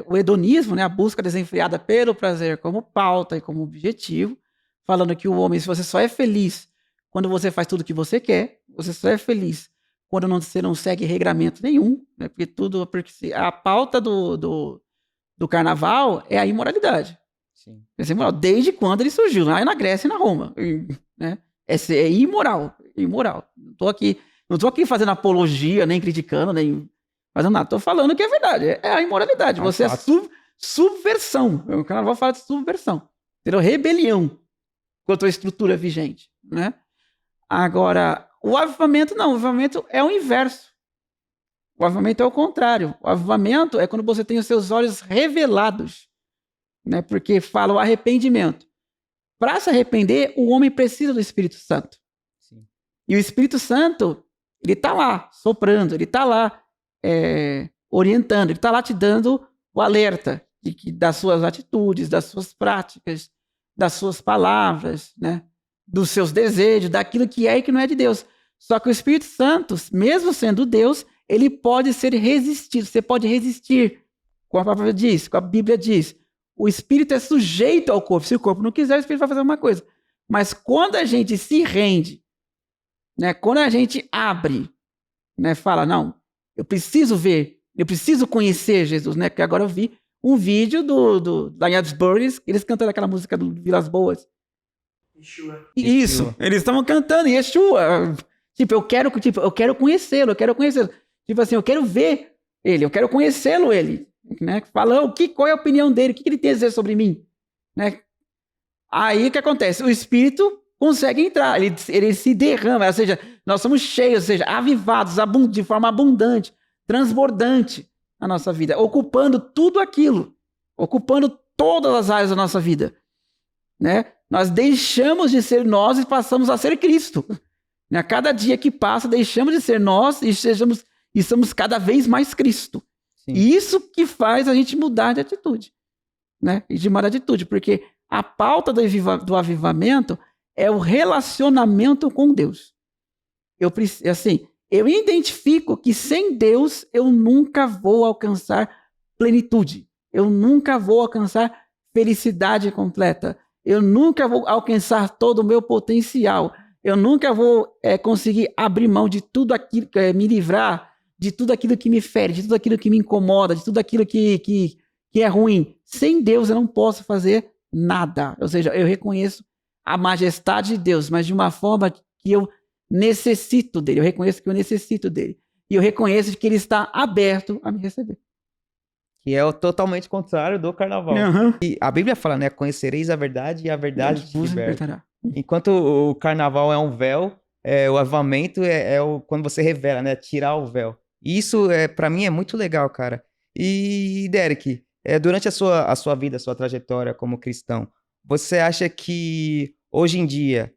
o hedonismo, né? A busca desenfreada pelo prazer como pauta e como objetivo, falando que o homem, se você só é feliz quando você faz tudo o que você quer, você só é feliz quando você não segue regramento nenhum, né? Porque a pauta do carnaval é a imoralidade. Sim. Essa é imoral, desde quando ele surgiu, lá na Grécia e na Roma, né? É imoral, imoral. Não tô aqui fazendo apologia, nem criticando, nem fazendo nada. Tô falando que é verdade, é a imoralidade. Você é subversão. O carnaval fala de subversão. Entendeu? Rebelião contra a estrutura vigente, né? Agora, o avivamento não. O avivamento é o inverso. O avivamento é o contrário. O avivamento é quando você tem os seus olhos revelados, né? Porque fala o arrependimento. Para se arrepender, o homem precisa do Espírito Santo. Sim. E o Espírito Santo, ele está lá, soprando, ele está lá orientando, ele está lá te dando o alerta das suas atitudes, das suas práticas, das suas palavras, né? Dos seus desejos, daquilo que é e que não é de Deus. Só que o Espírito Santo, mesmo sendo Deus, ele pode ser resistido. Você pode resistir, como a palavra diz, como a Bíblia diz. O Espírito é sujeito ao corpo. Se o corpo não quiser, o Espírito vai fazer uma coisa. Mas quando a gente se rende, né? Quando a gente abre, né? Fala, não, eu preciso ver, eu preciso conhecer Jesus, né? Porque agora eu vi um vídeo da Yadsbury, eles cantando aquela música do Vilas Boas. Yeshua. Isso, eles estavam cantando Yeshua. Tipo, eu quero conhecê-lo, Tipo assim, eu quero ver ele, eu quero conhecê-lo, ele. Né? Falando qual é a opinião dele, o que ele tem a dizer sobre mim. Né? Aí o que acontece? O Espírito consegue entrar, ele se derrama, ou seja, nós somos cheios, ou seja, avivados, de forma abundante, transbordante na nossa vida, ocupando tudo aquilo, ocupando todas as áreas da nossa vida. Né? Nós deixamos de ser nós e passamos a ser Cristo. A cada dia que passa, deixamos de ser nós e somos cada vez mais Cristo. Sim. E isso que faz a gente mudar de atitude. Né? E de mudar de atitude, porque a pauta do avivamento é o relacionamento com Deus. Eu identifico que sem Deus eu nunca vou alcançar plenitude. Eu nunca vou alcançar felicidade completa. Eu nunca vou alcançar todo o meu potencial. Eu nunca vou conseguir abrir mão de tudo aquilo, me livrar de tudo aquilo que me fere, de tudo aquilo que me incomoda, de tudo aquilo que é ruim. Sem Deus eu não posso fazer nada. Ou seja, eu reconheço a majestade de Deus, mas de uma forma que eu necessito dele. Eu reconheço que eu necessito dele. E eu reconheço que ele está aberto a me receber. Que é totalmente contrário do carnaval. Uhum. E a Bíblia fala, né? Conhecereis a verdade e a verdade te libertará. Uhum. Enquanto o carnaval é um véu, o avivamento quando você revela, né? Tirar o véu. E isso, para mim, é muito legal, cara. E, Derek, durante a sua vida, a sua trajetória como cristão, você acha que hoje em dia,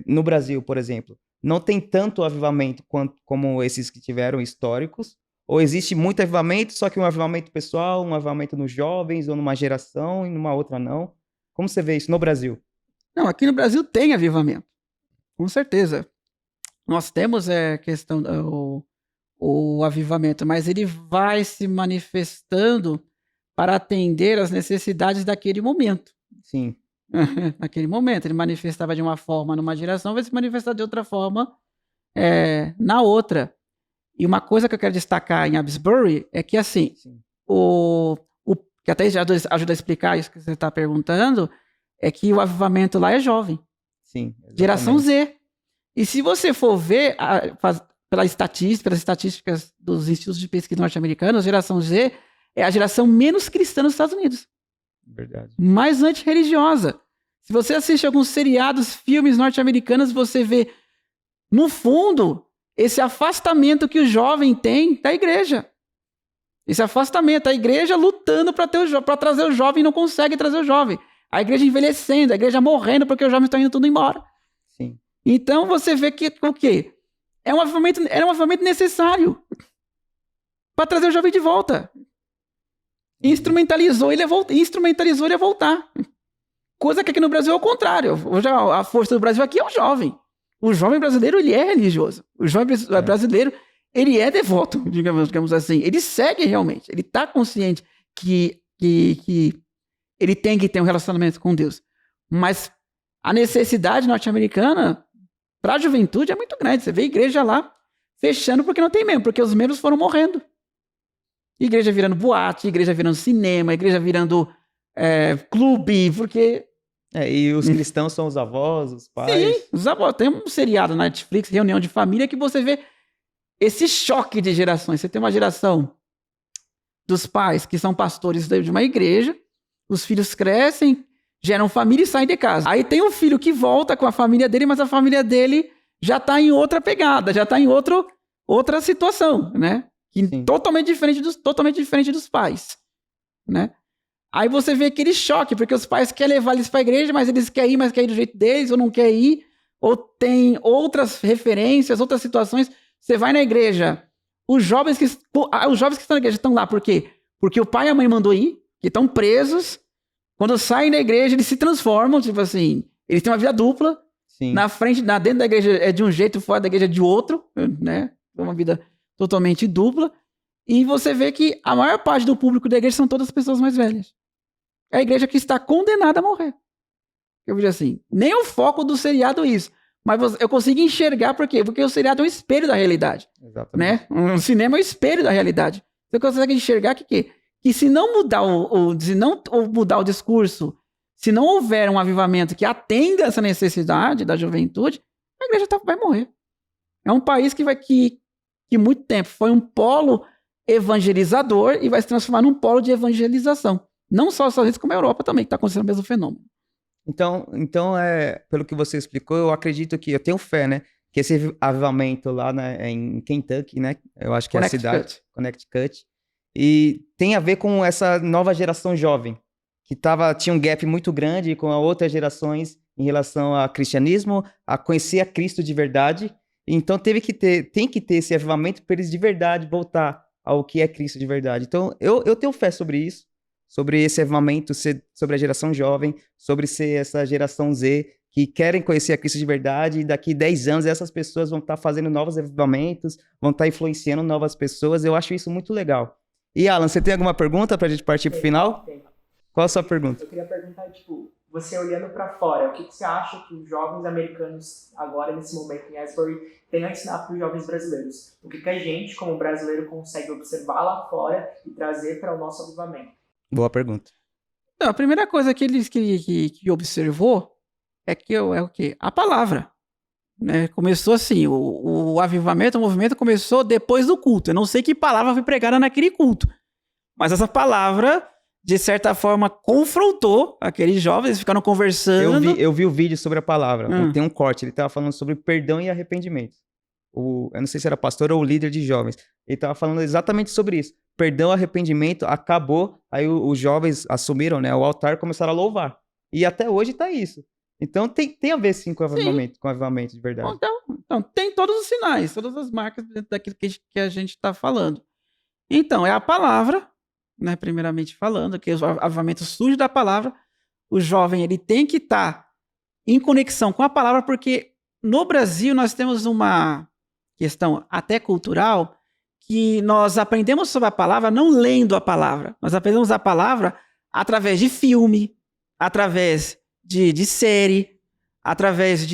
no Brasil, por exemplo, não tem tanto avivamento como esses que tiveram históricos? Ou existe muito avivamento, só que um avivamento pessoal, um avivamento nos jovens, ou numa geração e numa outra não? Como você vê isso no Brasil? Não, aqui no Brasil tem avivamento. Com certeza. Nós temos questão o avivamento, mas ele vai se manifestando para atender às necessidades daquele momento. Sim. Naquele momento. Ele manifestava de uma forma numa geração, vai se manifestar de outra forma na outra. E uma coisa que eu quero destacar em Absbury é que, assim, que até já ajuda a explicar isso que você está perguntando, é que o avivamento lá é jovem. Sim, exatamente. Geração Z. E se você for ver, pelas estatísticas dos institutos de pesquisa norte-americanos, a geração Z é a geração menos cristã nos Estados Unidos. Verdade. Mais antirreligiosa. Se você assiste alguns seriados, filmes norte-americanos, você vê, no fundo, esse afastamento que o jovem tem da igreja. Esse afastamento, a igreja lutando para trazer o jovem e não consegue trazer o jovem. A igreja envelhecendo, a igreja morrendo porque os jovens estão indo tudo embora. Sim. Então você vê que o quê? Era um avivamento necessário para trazer o jovem de volta. Instrumentalizou ele a voltar. Coisa que aqui no Brasil é o contrário. Hoje a força do Brasil aqui é o jovem. O jovem brasileiro, ele é religioso. O jovem brasileiro, ele é devoto, digamos assim. Ele segue realmente. Ele está consciente que ele tem que ter um relacionamento com Deus. Mas a necessidade norte-americana para a juventude é muito grande. Você vê a igreja lá fechando porque não tem membro, porque os membros foram morrendo. Igreja virando boate, igreja virando cinema, igreja virando clube, porque... E os cristãos são os avós, os pais. Sim, os avós. Tem um seriado na Netflix, Reunião de Família, que você vê esse choque de gerações. Você tem uma geração dos pais que são pastores de uma igreja, os filhos crescem, geram família e saem de casa. Aí tem um filho que volta com a família dele, mas a família dele já está em outra pegada, já está em outra situação, né? Totalmente diferente dos pais, né? Aí você vê aquele choque, porque os pais querem levar eles para a igreja, mas eles querem ir, mas querem ir do jeito deles, ou não querem ir, ou tem outras referências, outras situações. Você vai na igreja, os jovens que estão na igreja estão lá por quê? Porque o pai e a mãe mandou ir, que estão presos. Quando saem da igreja, eles se transformam, tipo assim, eles têm uma vida dupla. Sim. Dentro da igreja é de um jeito, fora da igreja é de outro, né? É uma vida totalmente dupla. E você vê que a maior parte do público da igreja são todas pessoas mais velhas. É a igreja que está condenada a morrer. Eu vejo assim, nem o foco do seriado é isso. Mas eu consigo enxergar por quê? Porque o seriado é um espelho da realidade. Exatamente. Né? O cinema é um espelho da realidade. Você consegue enxergar que se não mudar se não mudar o discurso, se não houver um avivamento que atenda essa necessidade da juventude, a igreja vai morrer. É um país que muito tempo foi um polo evangelizador e vai se transformar num polo de evangelização. Não só os Estados Unidos, como a Europa também, que está acontecendo o mesmo fenômeno. Então, pelo que você explicou, eu acredito que, eu tenho fé, né? Que esse avivamento lá em Kentucky, né? Eu acho que é a cidade, Connecticut, e tem a ver com essa nova geração jovem, que tinha um gap muito grande com as outras gerações em relação ao cristianismo, a conhecer a Cristo de verdade. Então tem que ter esse avivamento para eles de verdade voltar ao que é Cristo de verdade. Então eu tenho fé sobre isso, sobre esse avivamento, sobre a geração jovem, sobre ser essa geração Z, que querem conhecer a Cristo de verdade, e daqui 10 anos essas pessoas vão estar fazendo novos avivamentos, vão estar influenciando novas pessoas. Eu acho isso muito legal. E Alan, você tem alguma pergunta para a gente partir para o final? Tem. Qual a sua pergunta? Eu queria perguntar, você olhando para fora, o que você acha que os jovens americanos, agora nesse momento em Asbury, têm a ensinar para os jovens brasileiros? O que a gente, como brasileiro, consegue observar lá fora e trazer para o nosso avivamento? Boa pergunta. Não, a primeira coisa que eles que observou é o quê? A palavra. Né? Começou assim, o avivamento, o movimento começou depois do culto. Eu não sei que palavra foi pregada naquele culto, mas essa palavra, de certa forma, confrontou aqueles jovens, eles ficaram conversando. Eu vi o vídeo sobre a palavra, tem um corte, ele estava falando sobre perdão e arrependimento. Eu não sei se era pastor ou líder de jovens, ele estava falando exatamente sobre isso. Perdão, arrependimento, acabou, aí os jovens assumiram, né, o altar e começaram a louvar. E até hoje está isso. Então tem a ver sim com o avivamento de verdade. Então tem todos os sinais, todas as marcas dentro daquilo que a gente está falando. Então, é a palavra, né, primeiramente falando, que o avivamento surge da palavra. O jovem ele tem que estar em conexão com a palavra, porque no Brasil nós temos uma questão até cultural, que nós aprendemos sobre a palavra não lendo a palavra. Nós aprendemos a palavra através de filme, através de série, através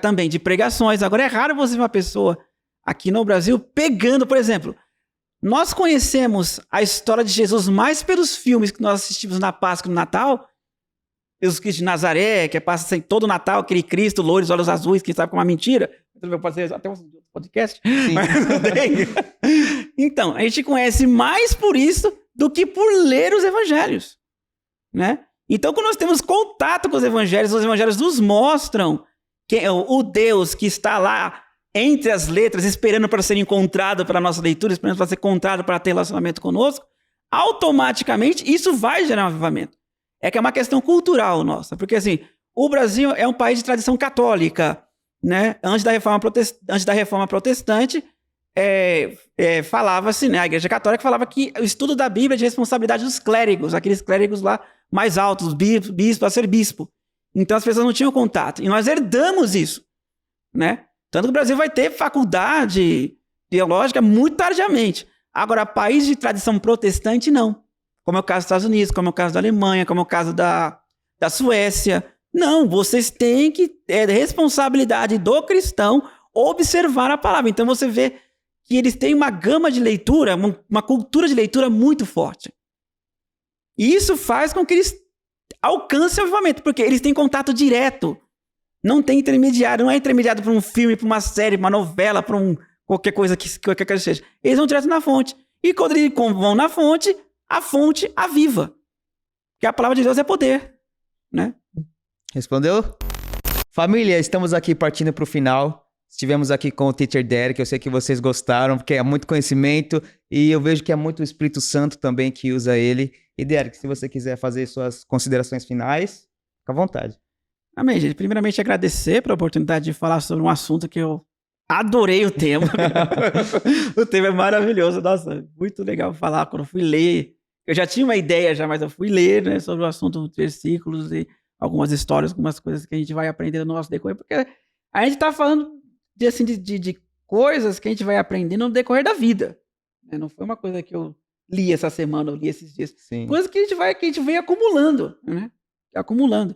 também de pregações. Agora é raro você ver uma pessoa aqui no Brasil pegando, por exemplo, nós conhecemos a história de Jesus mais pelos filmes que nós assistimos na Páscoa e no Natal, Jesus Cristo de Nazaré, que passa assim, todo o Natal, aquele Cristo, loiros, olhos azuis, quem sabe com uma mentira. Pode ser até um podcast. Sim. Mas não tem. Então, a gente conhece mais por isso do que por ler os evangelhos, né? Então, quando nós temos contato com os evangelhos nos mostram o Deus que está lá entre as letras, esperando para ser encontrado para a nossa leitura, esperando para ser encontrado para ter relacionamento conosco, automaticamente isso vai gerar um avivamento. É que é uma questão cultural nossa, porque assim, o Brasil é um país de tradição católica, né? Antes da reforma protestante, falava-se, né? A Igreja Católica falava que o estudo da Bíblia é de responsabilidade dos clérigos, aqueles clérigos lá mais altos, bispo, arcebispo. Então as pessoas não tinham contato. E nós herdamos isso, né? Tanto que o Brasil vai ter faculdade teológica muito tardiamente. Agora, país de tradição protestante, não. Como é o caso dos Estados Unidos, como é o caso da Alemanha, como é o caso da Suécia. Não, vocês têm que... É responsabilidade do cristão observar a palavra. Então você vê que eles têm uma gama de leitura, uma cultura de leitura muito forte. E isso faz com que eles alcancem o avivamento, porque eles têm contato direto. Não tem intermediário, não é intermediado para um filme, para uma série, para uma novela, para qualquer coisa que seja. Eles vão direto na fonte. E quando eles vão na fonte, a fonte aviva. Porque a palavra de Deus é poder, né? Respondeu? Família, estamos aqui partindo para o final. Estivemos aqui com o Teacher Derek, eu sei que vocês gostaram, porque é muito conhecimento e eu vejo que é muito o Espírito Santo também que usa ele. E Derek, se você quiser fazer suas considerações finais, fica à vontade. Amém, gente. Primeiramente, agradecer pela oportunidade de falar sobre um assunto que eu adorei o tema. O tema é maravilhoso, nossa, muito legal falar. Quando eu fui ler, eu já tinha uma ideia já, mas eu fui ler, né, sobre o assunto dos versículos e algumas histórias, algumas coisas que a gente vai aprendendo no nosso decorrer, porque a gente tá falando de coisas que a gente vai aprendendo no decorrer da vida. Né? Não foi uma coisa que eu li essa semana, eu li esses dias. Sim. Coisas que a gente vem acumulando, né? Acumulando.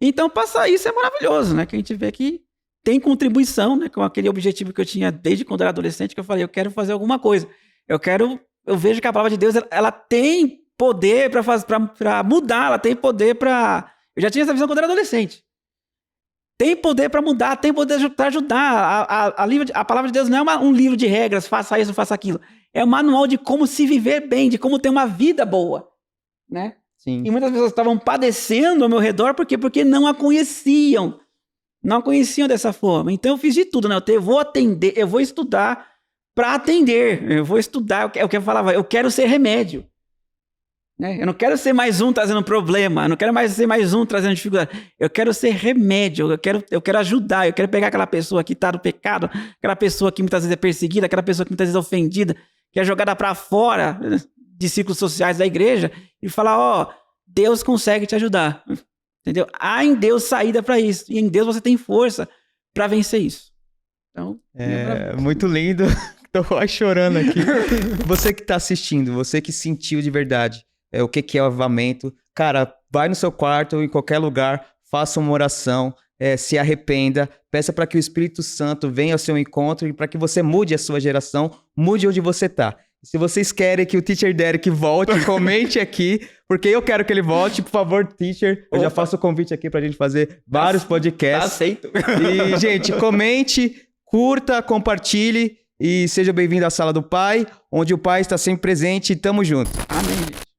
Então, passar isso é maravilhoso, né? Que a gente vê que tem contribuição, né? Com aquele objetivo que eu tinha desde quando eu era adolescente, que eu falei, eu quero fazer alguma coisa. Eu vejo que a palavra de Deus, ela tem poder para mudar, ela tem poder para... Eu já tinha essa visão quando eu era adolescente. Tem poder para mudar, tem poder para ajudar. A palavra de Deus não é um livro de regras, faça isso, faça aquilo. É um manual de como se viver bem, de como ter uma vida boa, né? Sim. E muitas pessoas estavam padecendo ao meu redor, por quê? Porque não a conheciam. Não a conheciam dessa forma. Então eu fiz de tudo, né? Eu vou atender, eu vou estudar para atender. Eu vou estudar, é o que eu falava, eu quero ser remédio. Né? Eu não quero ser mais um trazendo problema, eu não quero mais ser mais um trazendo dificuldade. Eu quero ser remédio, eu quero ajudar, eu quero pegar aquela pessoa que está no pecado, aquela pessoa que muitas vezes é perseguida, aquela pessoa que muitas vezes é ofendida, que é jogada para fora de ciclos sociais da igreja e falar, ó, Deus consegue te ajudar. Entendeu? Há em Deus saída para isso. E em Deus você tem força para vencer isso. Então, muito lindo. Tô quase chorando aqui. Você que tá assistindo, você que sentiu de verdade o que é o avivamento, cara, vai no seu quarto ou em qualquer lugar, faça uma oração, se arrependa, peça para que o Espírito Santo venha ao seu encontro e para que você mude a sua geração, mude onde você tá. Se vocês querem que o Teacher Derek volte, comente aqui, porque eu quero que ele volte. Por favor, Teacher, eu já faço o convite aqui pra gente fazer vários podcasts. Aceito. E, gente, comente, curta, compartilhe e seja bem-vindo à Sala do Pai, onde o Pai está sempre presente. Tamo junto. Amém, gente.